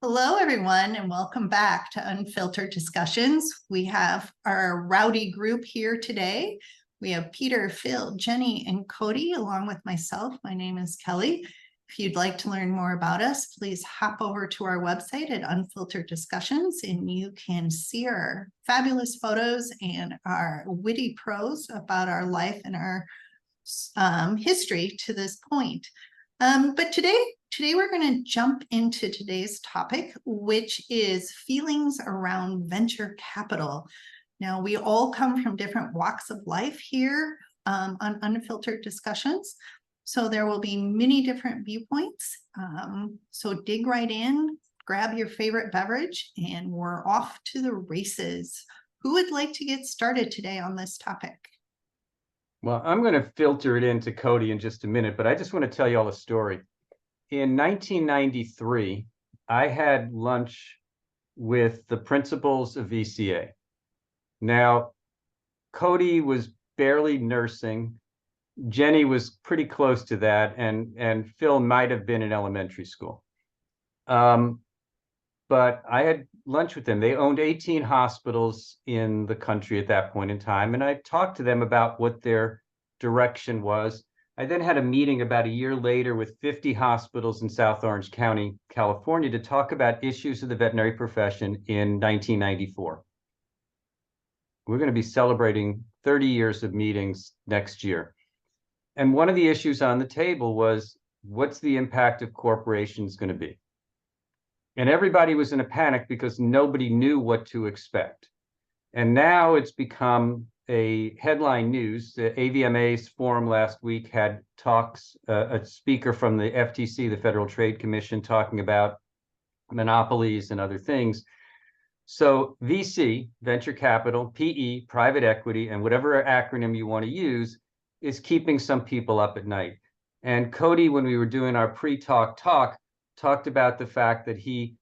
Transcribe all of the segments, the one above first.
Hello, everyone, and welcome back to Unfiltered Discussions. We have our rowdy group here today. We have Peter, Phil, Jenny, and Cody, along with myself. My name is Kelly. If you'd like to learn more about us, please hop over to our website at Unfiltered Discussions, and you can see our fabulous photos and our witty prose about our life and our history to this point. But today we're going to jump into today's topic, which is feelings around venture capital. Now, we all come from different walks of life here on Unfiltered Discussions. So there will be many different viewpoints. So dig right in, grab your favorite beverage, and we're off to the races. Who would like to get started today on this topic? Well, I'm going to filter it into Cody in just a minute, but I just want to tell you all a story. In 1993, I had lunch with the principals of VCA. Now, Cody was barely nursing. Jenny was pretty close to that, and Phil might have been in elementary school. But I had lunch with them. They owned 18 hospitals in the country at that point in time, and I talked to them about what their direction was. I then had a meeting about a year later with 50 hospitals in South Orange County, California, to talk about issues of the veterinary profession in 1994. We're going to be celebrating 30 years of meetings next year. And one of the issues on the table was, what's the impact of corporations going to be? And everybody was in a panic because nobody knew what to expect. And now it's become a headline news. The AVMA's forum last week had talks, a speaker from the FTC, the Federal Trade Commission, talking about monopolies and other things. So VC, venture capital, PE, private equity, and whatever acronym you want to use is keeping some people up at night. And Cody, when we were doing our pre-talk talked about the fact that he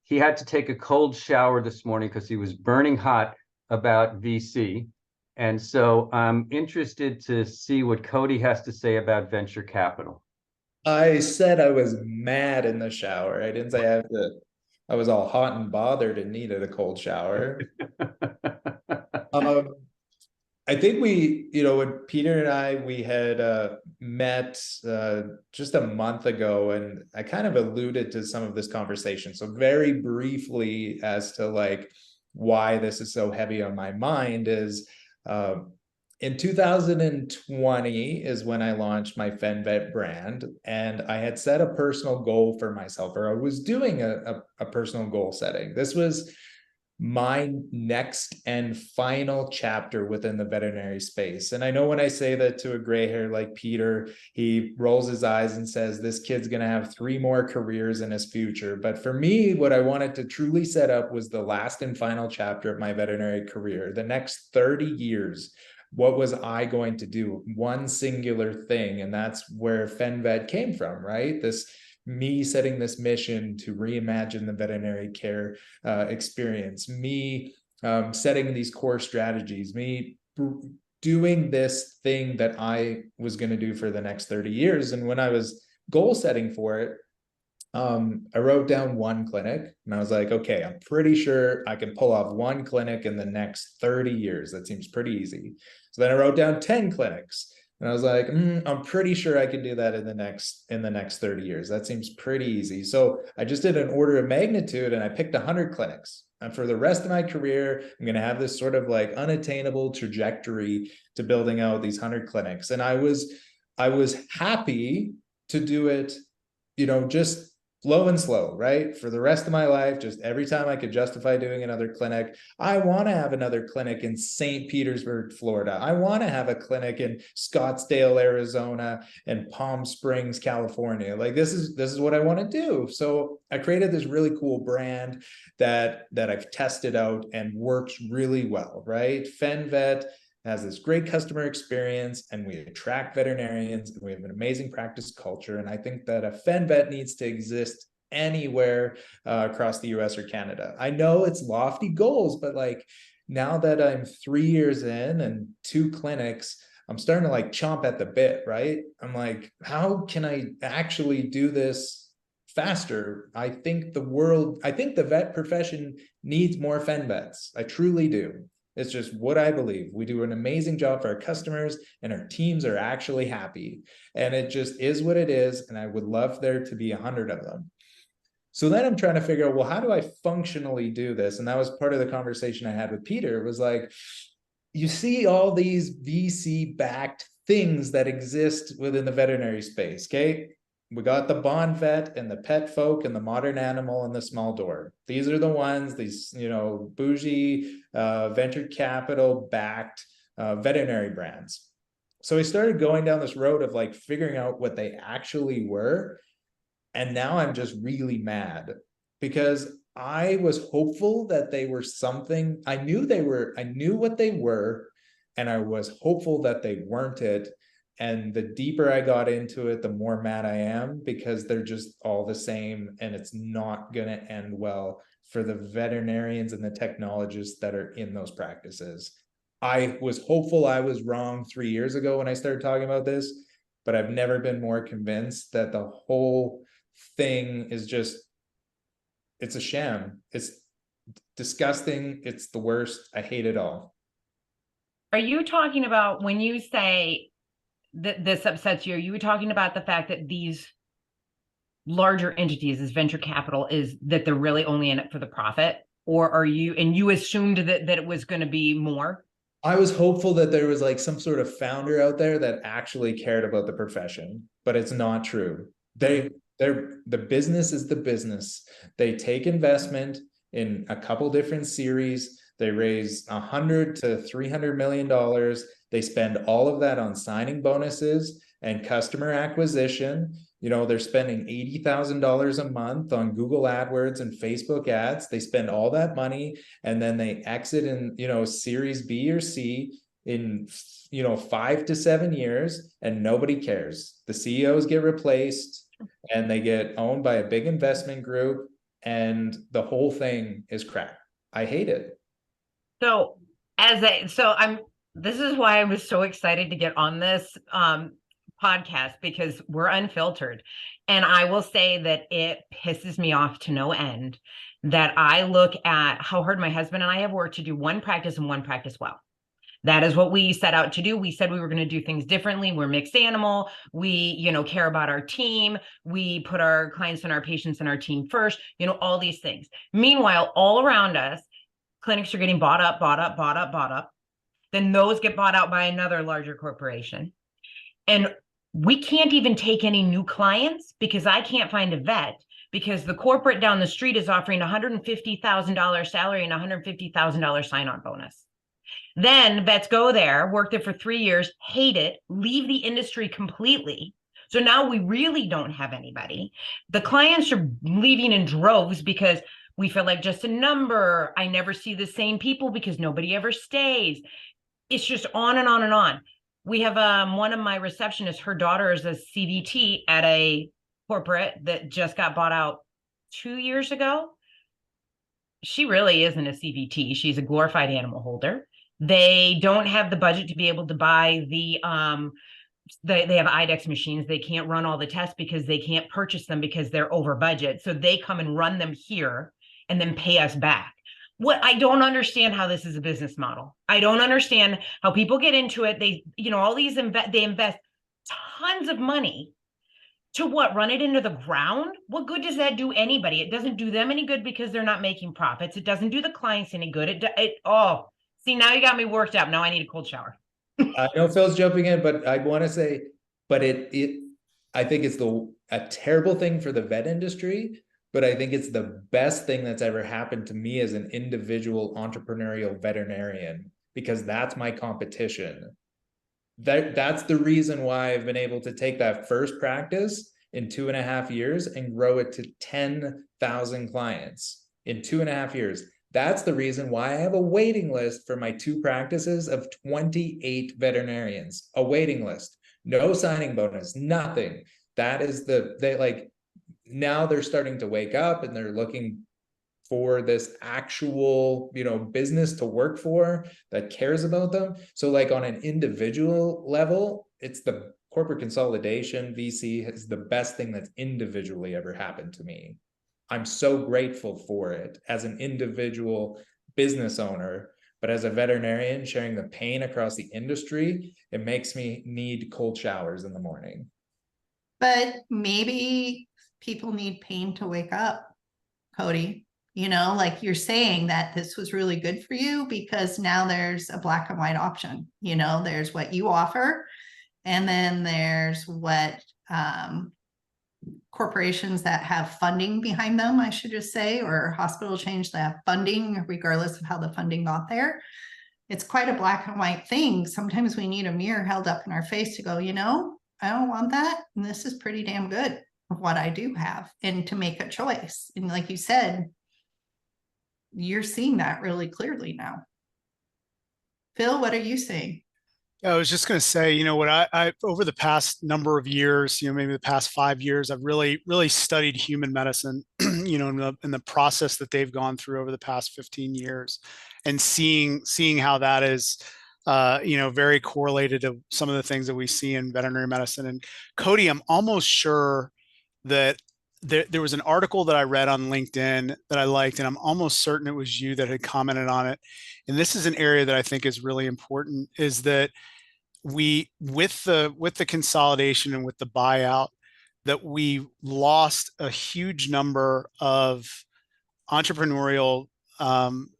had to take a cold shower this morning because he was burning hot about VC. And so I'm interested to see what Cody has to say about venture capital. I said I was mad in the shower. I didn't say I was all hot and bothered and needed a cold shower. I think when Peter and I, we had met just a month ago, and I kind of alluded to some of this conversation. So very briefly as to like why this is so heavy on my mind is in 2020 is when I launched my FenVet brand, and I had set a personal goal for myself, or I was doing a personal goal setting. This was my next and final chapter within the veterinary space. And I know when I say that to a gray hair like Peter, he rolls his eyes and says, this kid's going to have 3 more careers in his future. But for me, what I wanted to truly set up was the last and final chapter of my veterinary career. The next 30 years, what was I going to do? One singular thing. And that's where FenVet came from, right? Me setting this mission to reimagine the veterinary care experience, me setting these core strategies, me doing this thing that I was going to do for the next 30 years. And when I was goal setting for it, I wrote down 1 clinic, and I was like, okay, I'm pretty sure I can pull off 1 clinic in the next 30 years. That seems pretty easy. So then I wrote down 10 clinics. And I was like, I'm pretty sure I can do that in the next 30 years. That seems pretty easy. So I just did an order of magnitude, and I picked 100 clinics. And for the rest of my career, I'm going to have this sort of like unattainable trajectory to building out these 100 clinics. And I was happy to do it, just low and slow, right? For the rest of my life, just every time I could justify doing another clinic, I want to have another clinic in St. Petersburg, Florida. I want to have a clinic in Scottsdale, Arizona, and Palm Springs, California. Like this is what I want to do. So I created this really cool brand that I've tested out and works really well, right? FenVet has this great customer experience, and we attract veterinarians, and we have an amazing practice culture. And I think that a FenVet needs to exist anywhere across the US or Canada. I know it's lofty goals, but like now that I'm 3 years in and 2 clinics, I'm starting to like chomp at the bit, right? I'm like, how can I actually do this faster. I think the vet profession needs more fen vets. I truly do. It's just what I believe. We do an amazing job for our customers and our teams are actually happy. And it just is what it is. And I would love there to be 100 of them. So then I'm trying to figure out, well, how do I functionally do this? And that was part of the conversation I had with Peter. It was like, you see all these VC backed things that exist within the veterinary space. Okay. We got the bond vet and the pet folk and the modern animal and the small door. These are the ones, these, bougie, venture capital backed veterinary brands. So I started going down this road of like figuring out what they actually were. And now I'm just really mad because I was hopeful that they were something. I knew what they were, and I was hopeful that they weren't it. And the deeper I got into it, the more mad I am because they're just all the same and it's not going to end well for the veterinarians and the technologists that are in those practices. I was hopeful I was wrong 3 years ago when I started talking about this, but I've never been more convinced that the whole thing is just, it's a sham. It's disgusting. It's the worst. I hate it all. Are you talking about when you say that this upsets you, are you talking about the fact that these larger entities as venture capital is that they're really only in it for the profit? Or are you, and you assumed that it was going to be more? I was hopeful that there was like some sort of founder out there that actually cared about the profession, but it's not true. The business is the business. They take investment in a couple different series. They raise $100 to $300 million. They spend all of that on signing bonuses and customer acquisition. They're spending $80,000 a month on Google AdWords and Facebook ads. They spend all that money and then they exit in, series B or C in, 5 to 7 years and nobody cares. The CEOs get replaced and they get owned by a big investment group and the whole thing is crap. I hate it. So this is why I was so excited to get on this podcast because we're unfiltered. And I will say that it pisses me off to no end that I look at how hard my husband and I have worked to do one practice and one practice well. That is what we set out to do. We said we were going to do things differently. We're mixed animal. We, care about our team. We put our clients and our patients and our team first, all these things. Meanwhile, all around us, clinics are getting bought up. Then those get bought out by another larger corporation. And we can't even take any new clients because I can't find a vet because the corporate down the street is offering $150,000 salary and $150,000 sign-on bonus. Then vets go there, work there for 3 years, hate it, leave the industry completely. So now we really don't have anybody. The clients are leaving in droves because we feel like just a number. I never see the same people because nobody ever stays. It's just on and on and on. We have one of my receptionists, her daughter is a CVT at a corporate that just got bought out 2 years ago. She really isn't a CVT. She's a glorified animal holder. They don't have the budget to be able to buy they have IDEX machines. They can't run all the tests because they can't purchase them because they're over budget. So they come and run them here and then pay us back. I don't understand how this is a business model. I don't understand how people get into it. They, all these they invest tons of money to run it into the ground. What good does that do anybody? It doesn't do them any good because they're not making profits. It doesn't do the clients any good. See, now you got me worked up. Now I need a cold shower. I know Phil's jumping in, but I want to say, I think it's a terrible thing for the vet industry, but I think it's the best thing that's ever happened to me as an individual entrepreneurial veterinarian, because that's my competition. That's the reason why I've been able to take that first practice in 2.5 years and grow it to 10,000 clients in 2.5 years. That's the reason why I have a waiting list for my 2 practices of 28 veterinarians, a waiting list, no signing bonus, nothing. That is now they're starting to wake up and they're looking for this actual, business to work for that cares about them. So on an individual level, it's the corporate consolidation, VC, is the best thing that's individually ever happened to me. I'm so grateful for it as an individual business owner, but as a veterinarian sharing the pain across the industry, it makes me need cold showers in the morning. But maybe people need pain to wake up, Cody. You know, like you're saying that this was really good for you because now there's a black and white option. You know, there's what you offer, and then there's what corporations that have funding behind them, I should just say, or hospital chains that have funding, regardless of how the funding got there. It's quite a black and white thing. Sometimes we need a mirror held up in our face to go, you know, I don't want that. And this is pretty damn good of what I do have, and to make a choice. And like you said, you're seeing that really clearly now. Phil, what are you seeing? I was just going to say, you know, what I over the past number of years, you know, maybe the past 5 years, I've really studied human medicine, you know, in the process that they've gone through over the past 15 years, and seeing how that is, you know, very correlated to some of the things that we see in veterinary medicine. And Cody, I'm almost sure that there was an article that I read on LinkedIn that I liked, and I'm almost certain it was you that had commented on it. And this is an area that I think is really important, is that we, with the consolidation and with the buyout, that we lost a huge number of entrepreneurial,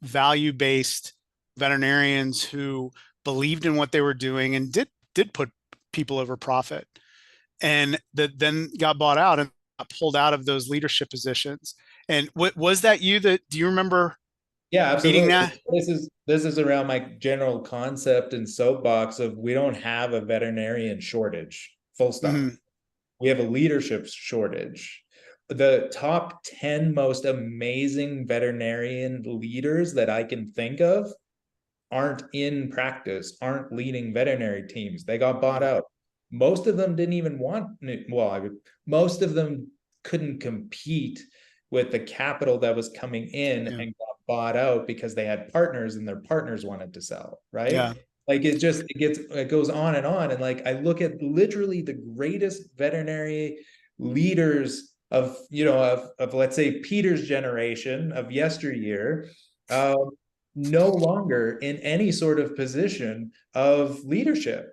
value-based veterinarians who believed in what they were doing and did put people over profit, and that then got bought out and got pulled out of those leadership positions. And what was that you that, do you remember? Yeah, absolutely. That? This is around my general concept and soapbox of, we don't have a veterinarian shortage, full stop. Mm-hmm. We have a leadership shortage. The top 10 most amazing veterinarian leaders that I can think of aren't in practice, aren't leading veterinary teams. They got bought out. Most of them didn't even want, most of them couldn't compete with the capital that was coming in, and got bought out because they had partners and their partners wanted to sell, right? Yeah. Like it goes on. And like, I look at literally the greatest veterinary leaders of, you know, of let's say Peter's generation of yesteryear, no longer in any sort of position of leadership.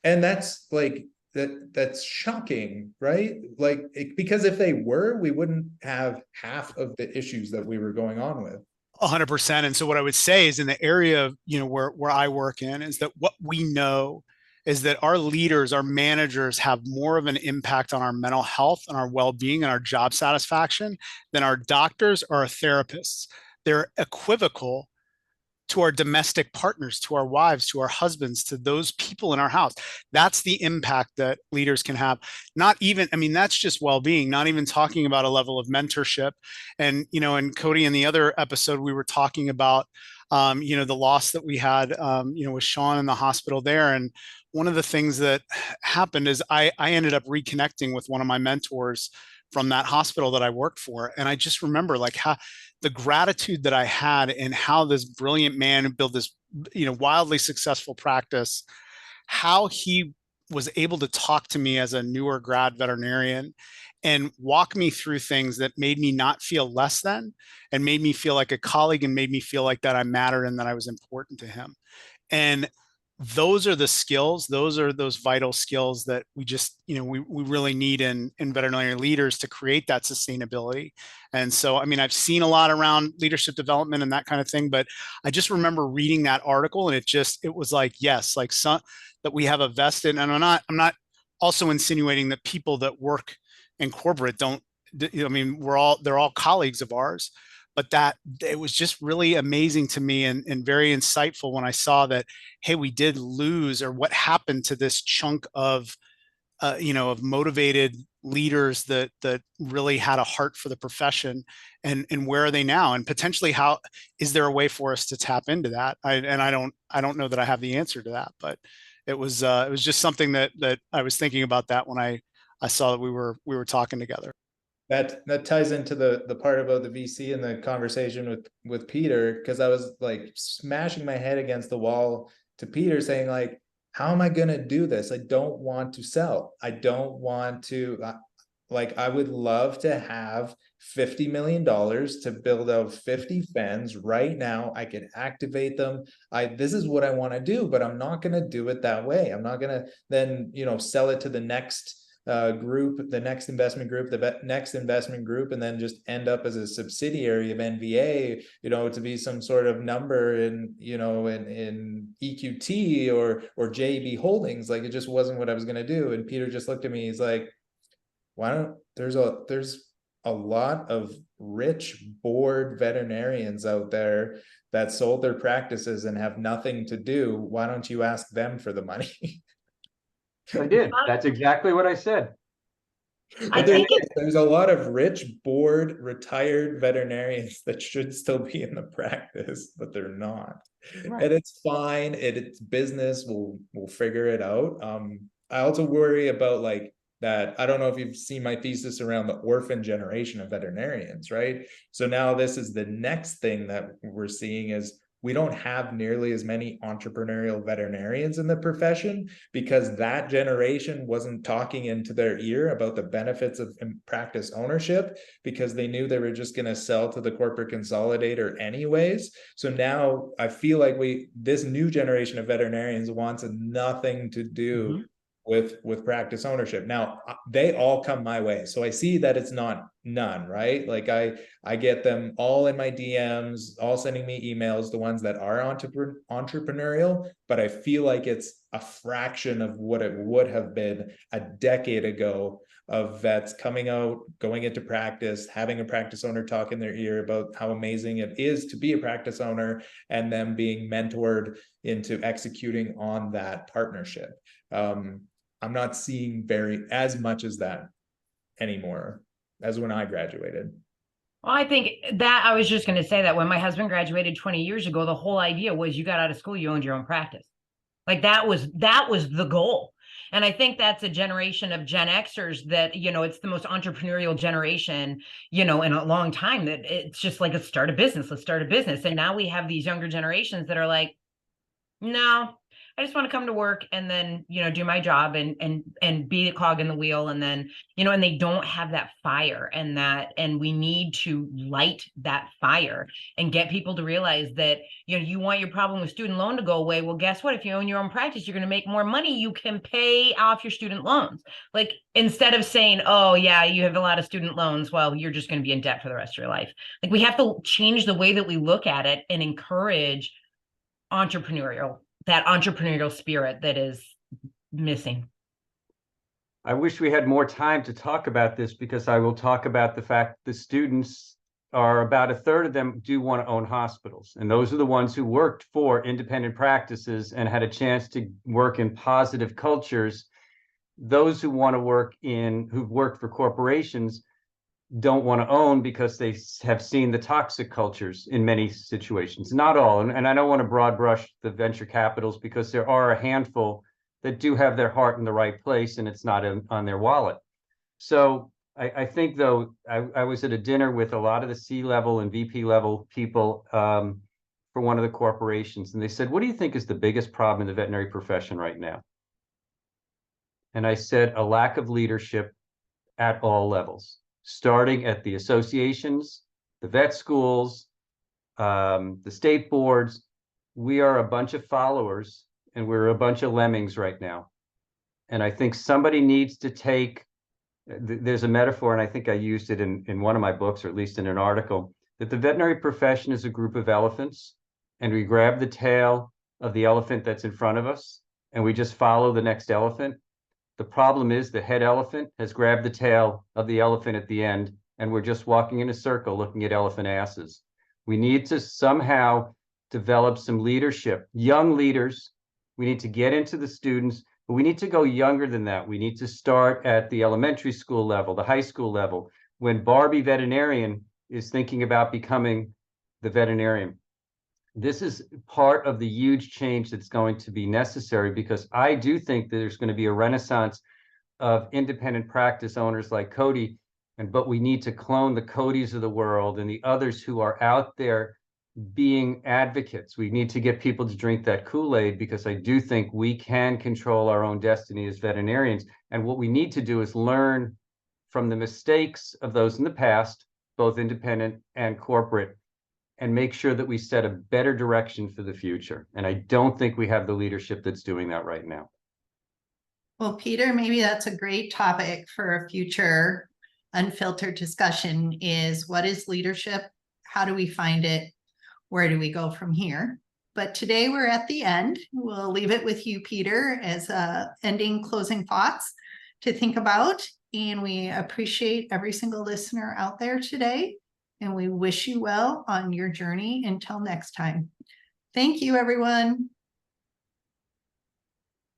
And that's like, that's shocking, right? Like, because if they were, we wouldn't have half of the issues that we were going on with. 100%. And so what I would say is, in the area of, you know, where I work in, is that what we know is that our leaders, our managers, have more of an impact on our mental health and our well-being and our job satisfaction than our doctors or our therapists. They're equivocal to our domestic partners, to our wives, to our husbands, to those people in our house. That's the impact that leaders can have. Not even, I mean, that's just well-being, not even talking about a level of mentorship. And, you know, and Cody, in the other episode, we were talking about, you know, the loss that we had, you know, with Sean in the hospital there. And one of the things that happened is I ended up reconnecting with one of my mentors from that hospital that I worked for. And I just remember, like, how the gratitude that I had, and how this brilliant man who built this, you know, wildly successful practice, how he was able to talk to me as a newer grad veterinarian and walk me through things that made me not feel less than, and made me feel like a colleague, and made me feel like that I mattered and that I was important to him. And those are the skills, those are those vital skills that we just, you know, we really need in veterinary leaders to create that sustainability. And so, I mean, I've seen a lot around leadership development and that kind of thing, but I just remember reading that article, and it was like, yes, like that we have a vested, and I'm not also insinuating that people that work in corporate don't, I mean, they're all colleagues of ours. But that it was just really amazing to me, and very insightful when I saw that, hey, we did lose, or what happened to this chunk of, you know, of motivated leaders that really had a heart for the profession, and where are they now? And potentially, how is there a way for us to tap into that? I don't know that I have the answer to that, but it was just something that I was thinking about that when I saw that we were talking together. That ties into the part about the VC and the conversation with Peter, because I was like smashing my head against the wall to Peter saying, like, how am I going to do this? I don't want to sell. I don't want to, like, I would love to have $50 million to build out 50 fens right now. I can activate them. This is what I want to do, but I'm not going to do it that way. I'm not going to then, sell it to the next group, the next investment group, the next investment group, and then just end up as a subsidiary of NVA, to be some sort of number in, in EQT or JB Holdings. Like, it just wasn't what I was going to do. And Peter just looked at me. He's like, why don't, there's a lot of rich bored veterinarians out there that sold their practices and have nothing to do. Why don't you ask them for the money? I did. That's exactly what I said. I think there's a lot of rich, bored, retired veterinarians that should still be in the practice, but they're not. Right. And it's fine. It's business. We'll figure it out. I also worry about that. I don't know if you've seen my thesis around the orphan generation of veterinarians, right? So now this is the next thing that we're seeing is we don't have nearly as many entrepreneurial veterinarians in the profession because that generation wasn't talking into their ear about the benefits of practice ownership because they knew they were just going to sell to the corporate consolidator anyways. So now I feel like this new generation of veterinarians wants nothing to do with practice ownership. Now they all come my way. So I see that it's not none, right? Like I get them all in my DMs, all sending me emails, the ones that are entrepreneurial, but I feel like it's a fraction of what it would have been a decade ago of vets coming out, going into practice, having a practice owner talk in their ear about how amazing it is to be a practice owner, and them being mentored into executing on that partnership. I'm not seeing as much as that anymore as when I graduated. Well, I think that I was just going to say that when my husband graduated 20 years ago, the whole idea was you got out of school, you owned your own practice. Like that was the goal. And I think that's a generation of Gen Xers that, it's the most entrepreneurial generation, in a long time, that it's just like, let's start a business. And now we have these younger generations that are like, no, I just want to come to work and then, do my job and be a cog in the wheel. And then, and they don't have that fire and we need to light that fire and get people to realize that, you want your problem with student loan to go away. Well, guess what? If you own your own practice, you're going to make more money. You can pay off your student loans. Like, instead of saying, oh yeah, you have a lot of student loans, well, you're just going to be in debt for the rest of your life. Like, we have to change the way that we look at it and encourage that entrepreneurial spirit that is missing. I wish we had more time to talk about this because I will talk about the fact the students are about a third of them do want to own hospitals. And those are the ones who worked for independent practices and had a chance to work in positive cultures. Those who want to who've worked for corporations don't want to own because they have seen the toxic cultures in many situations. Not all, and I don't want to broad brush the venture capitals because there are a handful that do have their heart in the right place and it's not on their wallet. So I think, though, I was at a dinner with a lot of the C-level and VP level people for one of the corporations, and they said, what do you think is the biggest problem in the veterinary profession right now? And I said, a lack of leadership at all levels, starting at the associations, the vet schools, the state boards. We are a bunch of followers and we're a bunch of lemmings right now. And I think somebody needs to there's a metaphor, and I think I used it in one of my books, or at least in an article, that the veterinary profession is a group of elephants, and we grab the tail of the elephant that's in front of us, and we just follow the next elephant. The problem is the head elephant has grabbed the tail of the elephant at the end, and we're just walking in a circle looking at elephant asses. We need to somehow develop some leadership, young leaders. We need to get into the students, but we need to go younger than that. We need to start at the elementary school level, the high school level, when Barbie veterinarian is thinking about becoming the veterinarian. This is part of the huge change that's going to be necessary, because I do think that there's going to be a renaissance of independent practice owners like Cody, but we need to clone the Codys of the world and the others who are out there being advocates. We need to get people to drink that Kool-Aid, because I do think we can control our own destiny as veterinarians. And what we need to do is learn from the mistakes of those in the past, both independent and corporate, and make sure that we set a better direction for the future. And I don't think we have the leadership that's doing that right now. Well, Peter, maybe that's a great topic for a future unfiltered discussion, is what is leadership? How do we find it? Where do we go from here? But today we're at the end. We'll leave it with you, Peter, as ending closing thoughts to think about. And we appreciate every single listener out there today. And we wish you well on your journey until next time. Thank you, everyone.